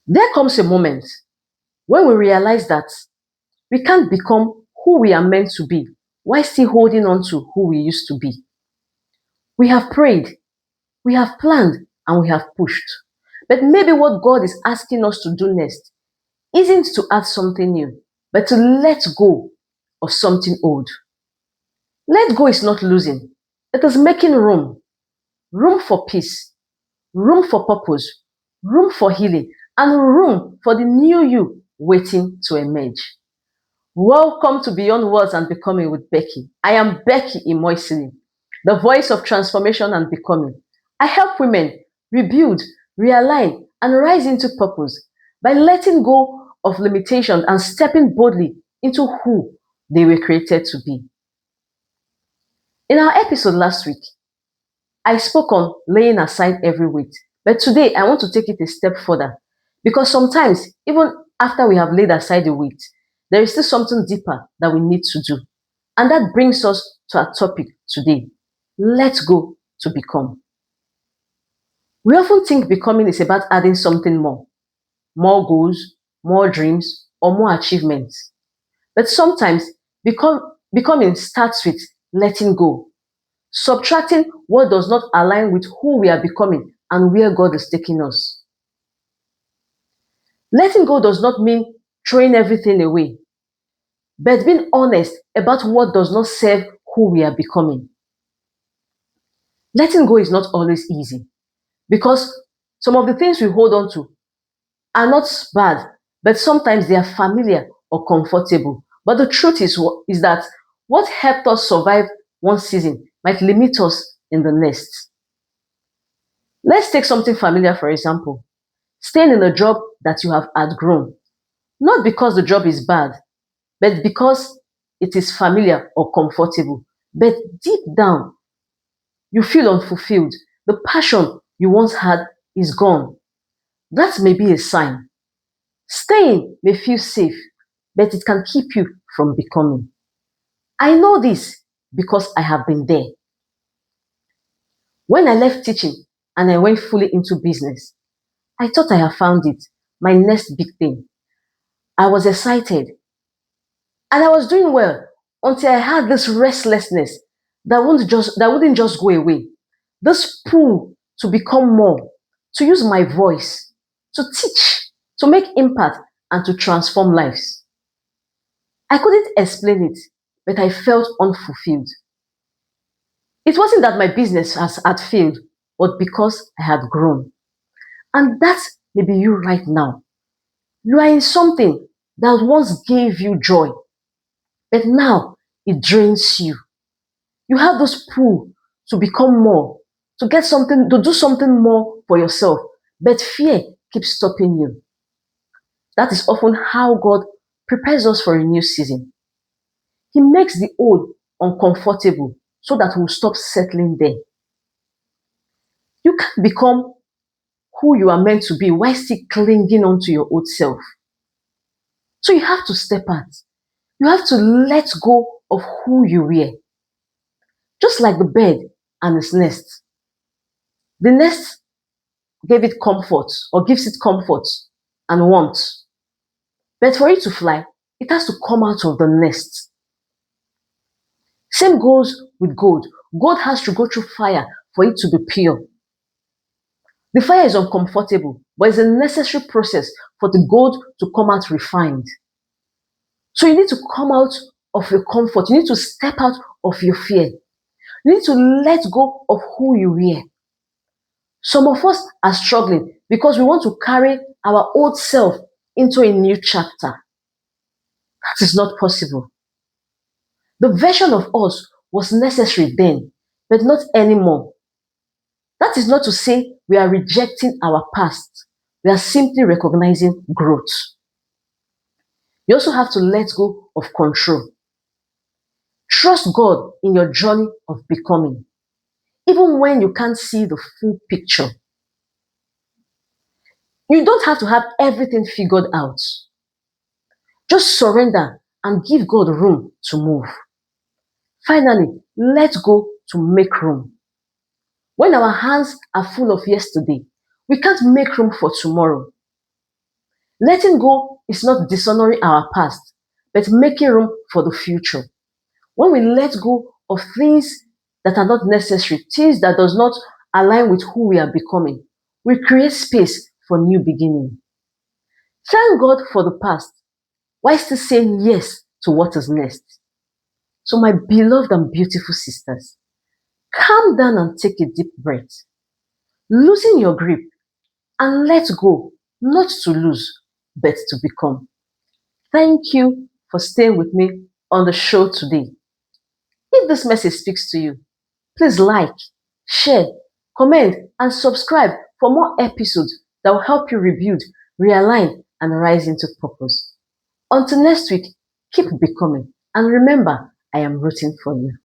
There comes a moment when we realize that we can't become who we are meant to be while still holding on to who we used to be. We have prayed, we have planned, and we have pushed. But maybe what God is asking us to do next isn't to add something new, but to let go of something old. Let go is not losing, it is making room. Room for peace, room for purpose, room for healing, and room for the new you waiting to emerge. Welcome to Beyond Words and Becoming with Becky. I am Becky Imoisili, the voice of transformation and becoming. I help women rebuild, realign, and rise into purpose by letting go of limitation and stepping boldly into who they were created to be. In our episode last week, I spoke on laying aside every weight, but today I want to take it a step further because sometimes, even after we have laid aside the weight, there is still something deeper that we need to do. And that brings us to our topic today. Let's go to become. We often think becoming is about adding something more goals, more dreams, or more achievements. But sometimes becoming starts with letting go, subtracting what does not align with who we are becoming and where God is taking us. Letting go does not mean throwing everything away, but being honest about what does not serve who we are becoming. Letting go is not always easy because some of the things we hold on to are not bad, but sometimes they are familiar or comfortable. But the truth is that what helped us survive one season might limit us in the next. Let's take something familiar, for example. Staying in a job that you have outgrown, not because the job is bad, but because it is familiar or comfortable. But deep down, you feel unfulfilled. The passion you once had is gone. That may be a sign. Staying may feel safe, but it can keep you from becoming. I know this because I have been there. When I left teaching and I went fully into business, I thought I had found it, my next big thing. I was excited and I was doing well until I had this restlessness that wouldn't just go away. This pull to become more, to use my voice, to teach, to make impact, and to transform lives. I couldn't explain it, but I felt unfulfilled. It wasn't that my business had failed, but because I had grown. And that's maybe you right now. You are in something that once gave you joy, but now it drains you. You have this pull to become more, to get something, to do something more for yourself, but fear keeps stopping you. That is often how God prepares us for a new season. He makes the old uncomfortable so that we'll stop settling there. You can't become who you are meant to be while still clinging on to your old self. So you have to step out. You have to let go of who you were. Just like the bird and its nest. The nest gave it comfort or gives it comfort and warmth. But for it to fly, it has to come out of the nest. Same goes with gold. Gold has to go through fire for it to be pure. The fire is uncomfortable, but it's a necessary process for the gold to come out refined. So you need to come out of your comfort. You need to step out of your fear. You need to let go of who you were. Some of us are struggling because we want to carry our old self into a new chapter. That is not possible. The version of us was necessary then, but not anymore. That is not to say we are rejecting our past. We are simply recognizing growth. You also have to let go of control. Trust God in your journey of becoming, even when you can't see the full picture. You don't have to have everything figured out. Just surrender and give God room to move. Finally, let go to make room. When our hands are full of yesterday, we can't make room for tomorrow. Letting go is not dishonoring our past, but making room for the future. When we let go of things that are not necessary, things that does not align with who we are becoming, we create space for new beginning. Thank God for the past while still saying yes to what is next. So my beloved and beautiful sisters, calm down and take a deep breath. Loosen your grip and let go, not to lose, but to become. Thank you for staying with me on the show today. If this message speaks to you, please like, share, comment, and subscribe for more episodes that will help you rebuild, realign, and rise into purpose. Until next week, keep becoming. And remember, I am rooting for you.